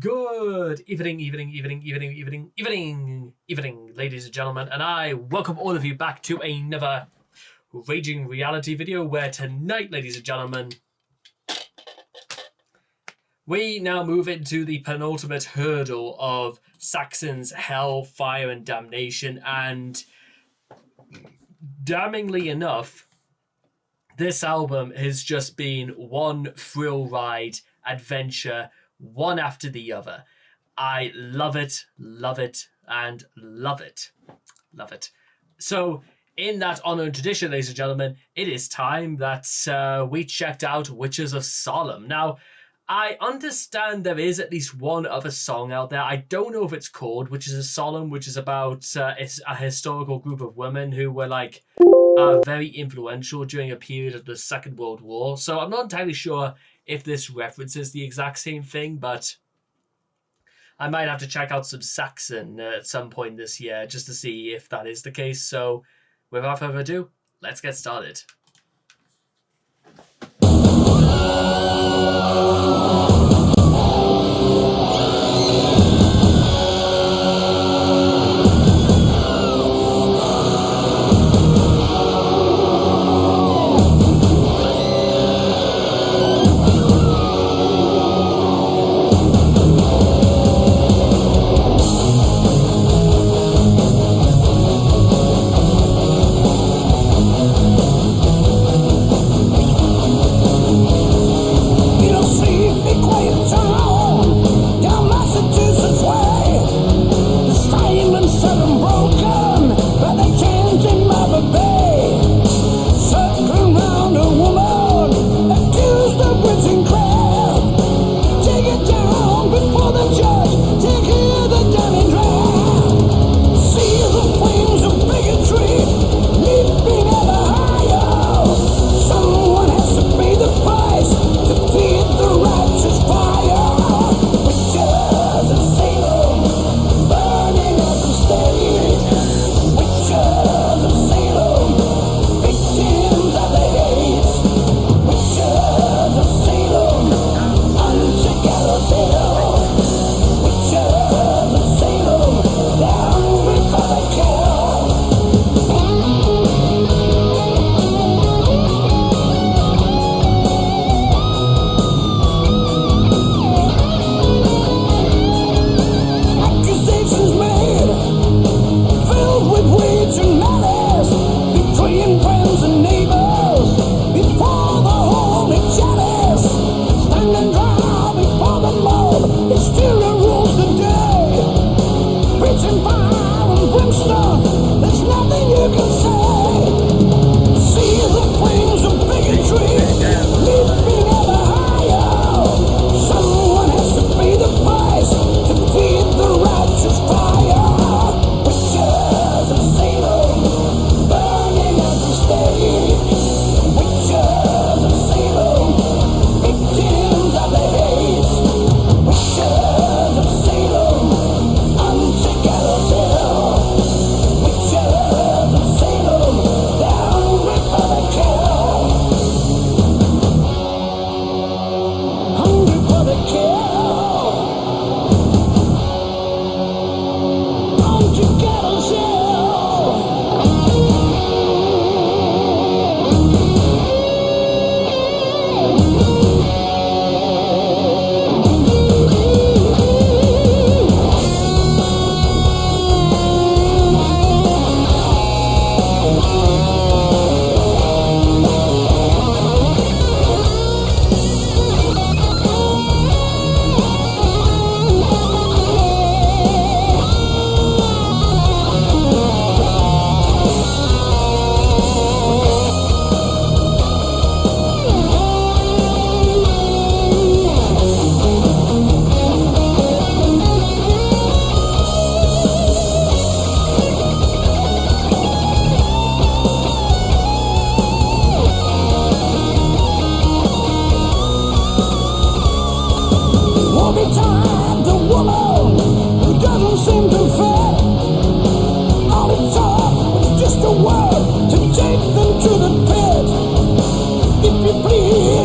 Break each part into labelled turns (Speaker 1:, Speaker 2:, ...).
Speaker 1: Good evening, ladies and gentlemen, and I welcome all of you back to another Raging Reality video, where tonight, ladies and gentlemen, we now move into the penultimate hurdle of Saxon's Hell, Fire, and Damnation, and damningly enough, this album has just been one thrill ride adventure, one after the other. I love it, and love it. So, in that honor and tradition, ladies and gentlemen, it is time that we checked out Witches of Salem. Now, I understand there is at least one other song out there. I don't know if it's called Witches of Salem, which is about it's a historical group of women who were very influential during a period of the Second World War. So I'm not entirely sure if this references the exact same thing, but I might have to check out some Saxon at some point this year just to see if that is the case. So without further ado, let's get started.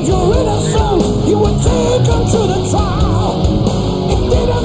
Speaker 2: You're innocent, you were taken to the trial. It didn't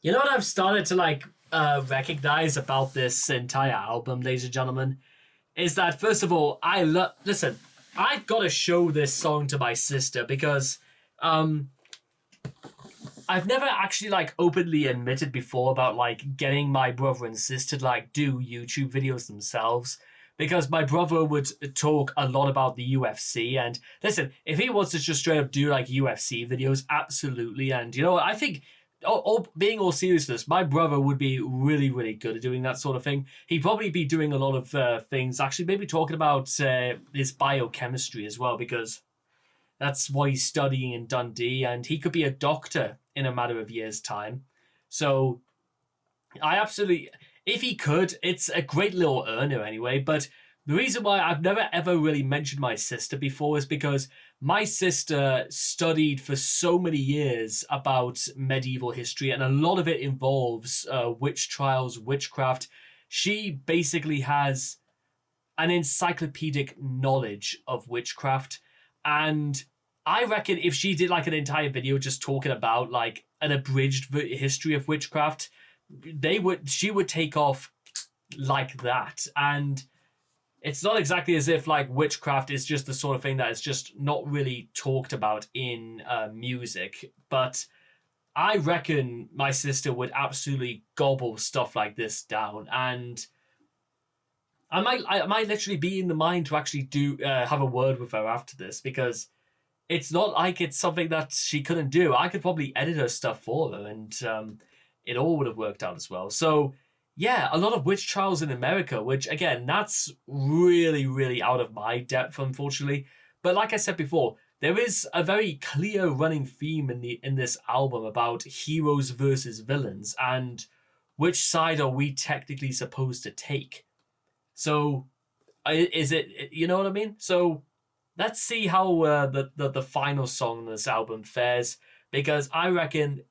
Speaker 1: You know what I've started to like recognize about this entire album, ladies and gentlemen, is that first of all, listen. I've got to show this song to my sister because um I've never actually like openly admitted before about like getting my brother and sister to like do YouTube videos themselves because my brother would talk a lot about the UFC and listen, if he wants to just straight up do like UFC videos, absolutely. And you know what? I think being all seriousness, my brother would be really, really good at doing that sort of thing. He'd probably be doing a lot of things, actually, maybe talking about his biochemistry as well, because that's what he's studying in Dundee, and he could be a doctor in a matter of years' time. So I absolutely, if he could, it's a great little earner anyway. But the reason why I've never ever really mentioned my sister before is because my sister studied for so many years about medieval history, and a lot of it involves witch trials, witchcraft. She basically has an encyclopedic knowledge of witchcraft, and I reckon if she did like an entire video just talking about like an abridged history of witchcraft, she would take off like that. And it's not exactly as if like witchcraft is just the sort of thing that is just not really talked about in music, but I reckon my sister would absolutely gobble stuff like this down. And I might literally be in the mind to actually do have a word with her after this, because it's not like it's something that she couldn't do. I could probably edit her stuff for her, and it all would have worked out as well. So yeah, a lot of witch trials in America, which again, that's really, really out of my depth, unfortunately. But like I said before, there is a very clear running theme in this album about heroes versus villains, and which side are we technically supposed to take? So is it, you know what I mean? So let's see how the final song on this album fares, because I reckon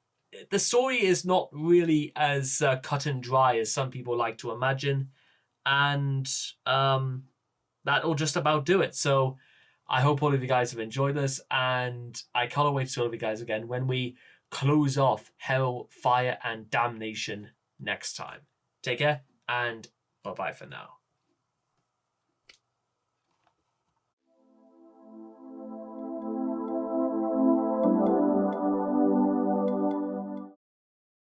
Speaker 1: the story is not really as cut and dry as some people like to imagine, and that'll just about do it. So I hope all of you guys have enjoyed this, and I can't wait to see all of you guys again when we close off Hell, Fire, and Damnation next time. Take care, and bye bye for now.